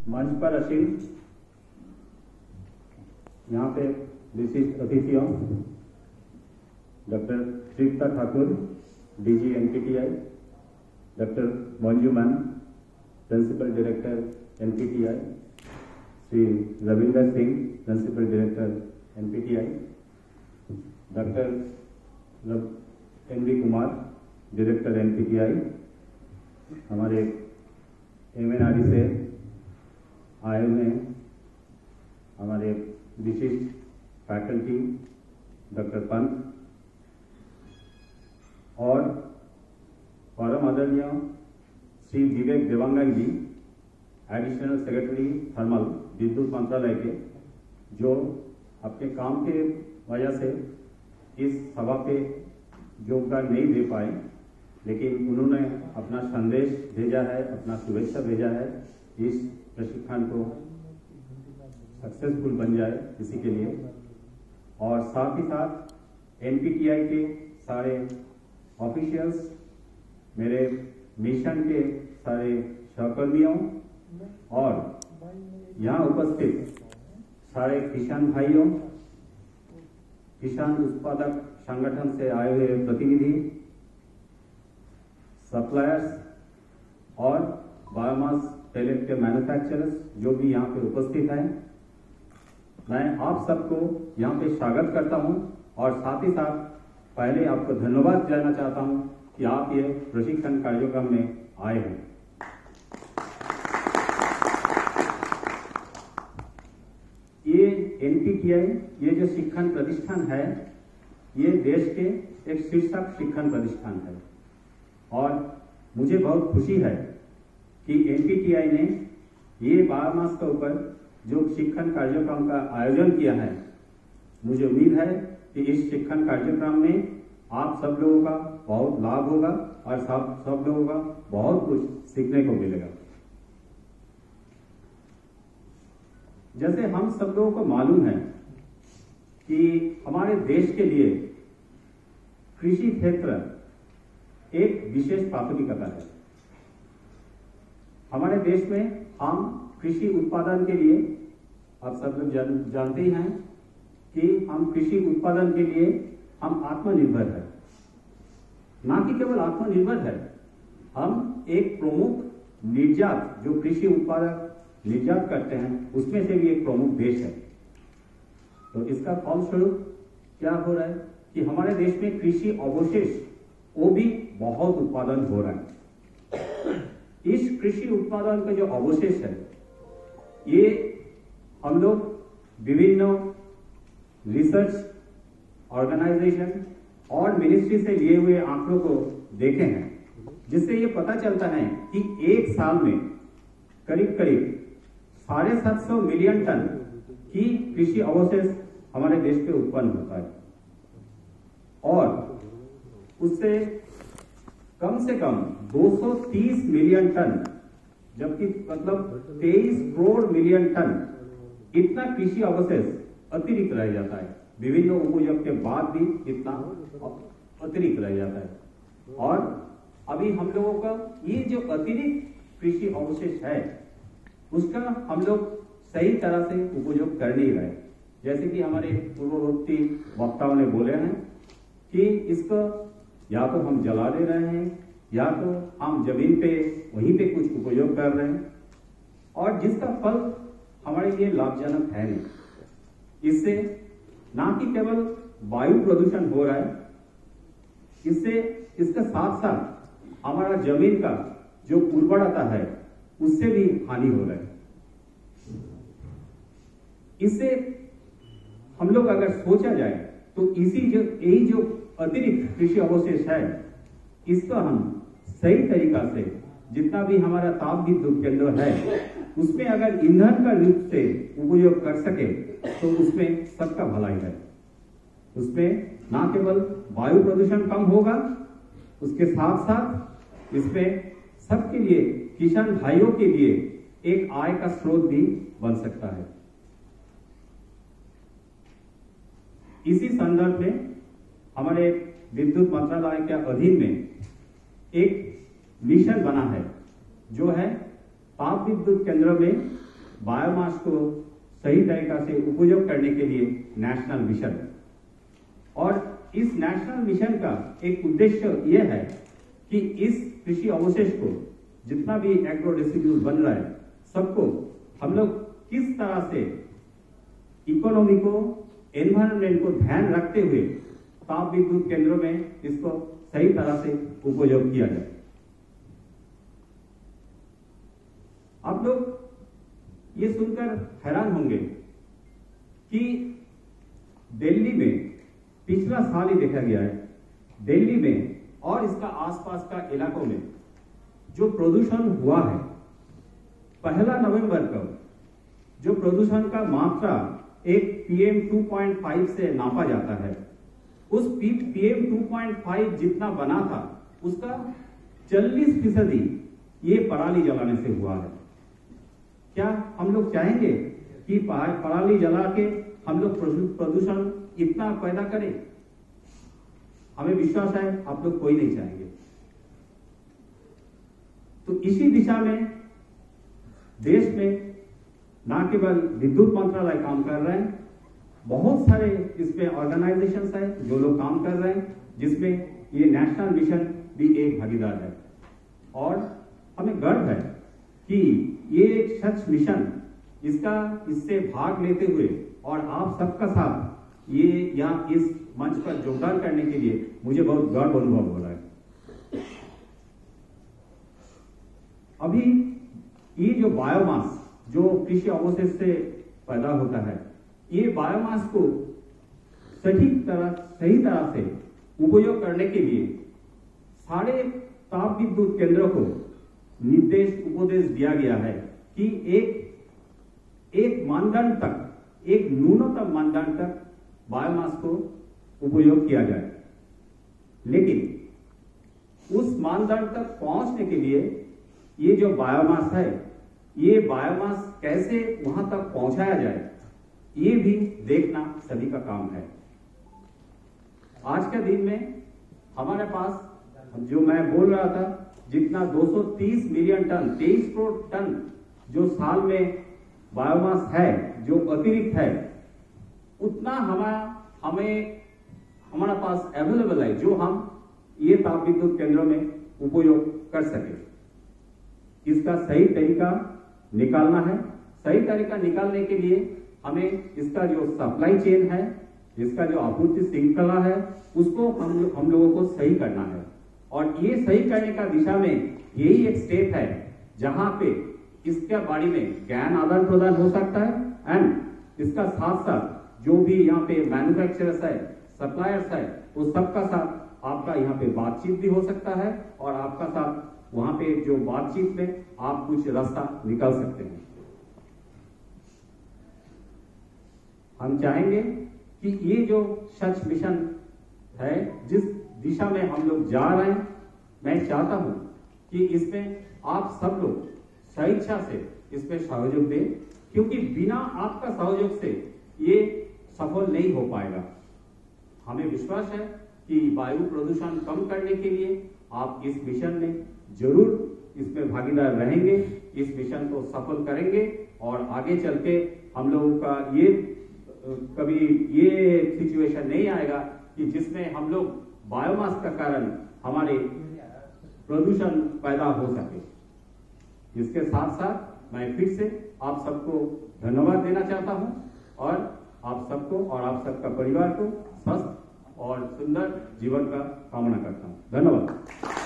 मंच पर असीम यहाँ पे विशिष्ट अतिथियों doctor Tripta Thakur DG NPTI, doctor Manju ma'am principal director NPTI, Shri Ravinder Singh principal director NPTI, doctor NV Kumar director NPTI, हमारे एमएनआरई से आए हुए हैं हमारे विशिष्ट फैकल्टी डॉक्टर पंत और परम आदरणीय श्री विवेक देवांगन जी, एडिशनल सेक्रेटरी थर्मल विद्युत मंत्रालय के, जो अपने काम के वजह से इस सभा पे योगदान नहीं दे पाए, लेकिन उन्होंने अपना संदेश भेजा है, अपना शुभेच्छा भेजा है इस प्रशिक्षण को सक्सेसफुल बन जाए इसी के लिए। और साथ ही साथ एनपीटीआई के सारे ऑफिशियल्स, मेरे मिशन के सारे सहकर्मियों और यहाँ उपस्थित सारे किसान भाइयों, किसान उत्पादक संगठन से आए हुए प्रतिनिधि, सप्लायर्स और बायोमास पैलेट के मैन्युफैक्चरर्स जो भी यहाँ पे उपस्थित हैं, मैं आप सबको यहाँ पे स्वागत करता हूँ और साथ ही साथ पहले आपको धन्यवाद देना चाहता हूँ कि आप ये प्रशिक्षण कार्यक्रम में आए हैं। ये एनपीटीआई, ये जो शिक्षण प्रतिष्ठान है, ये देश के एक शीर्षक शिक्षण प्रतिष्ठान है और मुझे बहुत खुशी है कि एनपीटीआई ने ये 12 मास के ऊपर जो शिक्षण कार्यक्रम का आयोजन किया है। मुझे उम्मीद है कि इस शिक्षण कार्यक्रम में आप सब लोगों का बहुत लाभ होगा और सब लोगों का बहुत कुछ सीखने को मिलेगा। जैसे हम सब लोगों को मालूम है कि हमारे देश के लिए कृषि क्षेत्र एक विशेष प्राथमिकता है। हमारे देश में हम कृषि उत्पादन के लिए, आप सब लोग जानते ही हैं कि हम कृषि उत्पादन के लिए हम आत्मनिर्भर है। ना कि केवल आत्मनिर्भर है, हम एक प्रमुख निर्यात, जो कृषि उत्पादक निर्यात करते हैं, उसमें से भी एक प्रमुख देश है। तो इसका फलस्वरूप क्या हो रहा है कि हमारे देश में कृषि अवशेष वो भी बहुत उत्पादन हो रहा है। इस कृषि उत्पादन का जो अवशेष है, ये हम लोग विभिन्न रिसर्च ऑर्गेनाइजेशन और मिनिस्ट्री से लिए हुए आंकड़ों को देखे हैं, जिससे ये पता चलता है कि एक साल में करीब 750 मिलियन टन की कृषि अवशेष हमारे देश पे उत्पन्न होता है और उससे कम से कम 230 मिलियन टन, जबकि मतलब 23 करोड़ मिलियन टन इतना कृषि अवशेष अतिरिक्त रह जाता है। विभिन्न उपयोग के बाद भी इतना अतिरिक्त रह जाता है और अभी हम लोगों का ये जो अतिरिक्त कृषि अवशेष है, उसका हम लोग सही तरह से उपयोग कर नहीं रहे। जैसे कि हमारे पूर्ववर्ती वक्ताओं ने बोले हैं कि इसको या तो हम जला दे रहे हैं या तो हम जमीन पे वहीं पे कुछ उपयोग कर रहे हैं और जिसका फल हमारे लिए लाभजनक है नहीं। इससे ना कि केवल वायु प्रदूषण हो रहा है, इससे इसके साथ साथ हमारा जमीन का जो उर्वरता है उससे भी हानि हो रहा है। इससे हम लोग अगर सोचा जाए तो यही जो अतिरिक्त कृषि अवशेष है, इसका हम सही तरीका से जितना भी हमारा ताप विद्युत केंद्र है उसमें अगर ईंधन का रूप से उपयोग कर सके तो उसमें सबका भलाई है। उसमें ना केवल वायु प्रदूषण कम होगा, उसके साथ साथ इसमें सबके लिए, किसान भाइयों के लिए एक आय का स्रोत भी बन सकता है। इसी संदर्भ में हमारे विद्युत मंत्रालय के अधीन में एक मिशन बना है, जो है ताप विद्युत केंद्र में बायोमास को सही तरीका से उपयोग करने के लिए नेशनल मिशन है। और इस नेशनल मिशन का एक उद्देश्य यह है कि इस कृषि अवशेष को जितना भी एग्रो रेसिड्यूज बन रहा है सबको हम लोग किस तरह से इकोनॉमी को, एनवायरनमेंट को ध्यान रखते हुए ताप विद्युत केंद्रों में इसको सही तरह से उपयोग किया जाए। आप लोग ये सुनकर हैरान होंगे कि दिल्ली में पिछला साल ही देखा गया है, दिल्ली में और इसका आसपास का इलाकों में जो प्रदूषण हुआ है, 1 नवंबर को जो प्रदूषण का मात्रा एक PM 2.5 से नापा जाता है, उस PM 2.5 जितना बना था उसका 40% ये पराली जलाने से हुआ है। क्या हम लोग चाहेंगे कि पराली जला के हम लोग प्रदूषण इतना पैदा करें? हमें विश्वास है आप लोग कोई नहीं चाहेंगे। तो इसी दिशा में देश में न केवल विद्युत मंत्रालय काम कर रहे हैं, बहुत सारे इसमें ऑर्गेनाइजेशंस हैं जो लोग काम कर रहे हैं, जिसमें ये नेशनल मिशन भी एक भागीदार है। और हमें गर्व है कि ये एक सच मिशन इससे भाग लेते हुए और आप सबका साथ ये यहाँ इस मंच पर योगदान करने के लिए मुझे बहुत गर्व अनुभव हो रहा है। अभी ये जो बायोमास जो कृषि अवशेष से पैदा होता है, ये बायोमास को सही तरह से उपयोग करने के लिए सारे ताप विद्युत केंद्रों को निर्देश उपदेश दिया गया है कि एक मानदंड तक, एक न्यूनतम मानदंड तक बायोमास को उपयोग किया जाए। लेकिन उस मानदंड तक पहुंचने के लिए ये जो बायोमास है, ये बायोमास कैसे वहां तक पहुंचाया जाए, ये भी देखना सभी का काम है। आज के दिन में हमारे पास जो मैं बोल रहा था, जितना 230 मिलियन टन, 23 करोड़ टन जो साल में बायोमास है, जो अतिरिक्त है, उतना हमारा पास अवेलेबल है जो हम ये ताप विद्युत केंद्रों में उपयोग कर सके। इसका सही तरीका निकालना है। सही तरीका निकालने के लिए हमें इसका जो सप्लाई चेन है, इसका जो आपूर्ति श्रृंखला है, उसको हम लोगों को सही करना है। और ये सही करने का दिशा में यही एक स्टेप है जहां पे इसके बारे में ज्ञान आदान प्रदान हो सकता है एंड इसका साथ साथ जो भी यहाँ पे मैन्युफैक्चरर्स है, सप्लायर्स है, वो सबका साथ आपका यहाँ पे बातचीत भी हो सकता है और आपका साथ वहां पे जो बातचीत में आप कुछ रास्ता निकाल सकते हैं। हम चाहेंगे कि ये जो सच मिशन है, जिस दिशा में हम लोग जा रहे हैं, मैं चाहता हूं कि इसमें आप सब लोग स्वेच्छा से इसमें सहयोग दें, क्योंकि बिना आपका सहयोग से ये सफल नहीं हो पाएगा। हमें विश्वास है कि वायु प्रदूषण कम करने के लिए आप इस मिशन में जरूर इसमें भागीदार रहेंगे, इस मिशन को सफल करेंगे और आगे चल के हम लोगों का ये कभी ये सिचुएशन नहीं आएगा कि जिसमें हम लोग बायोमास का कारण हमारे प्रदूषण पैदा हो सके। इसके साथ साथ मैं फिर से आप सबको धन्यवाद देना चाहता हूं और आप सबको और आप सबका परिवार को स्वस्थ और सुंदर जीवन का कामना करता हूं। धन्यवाद।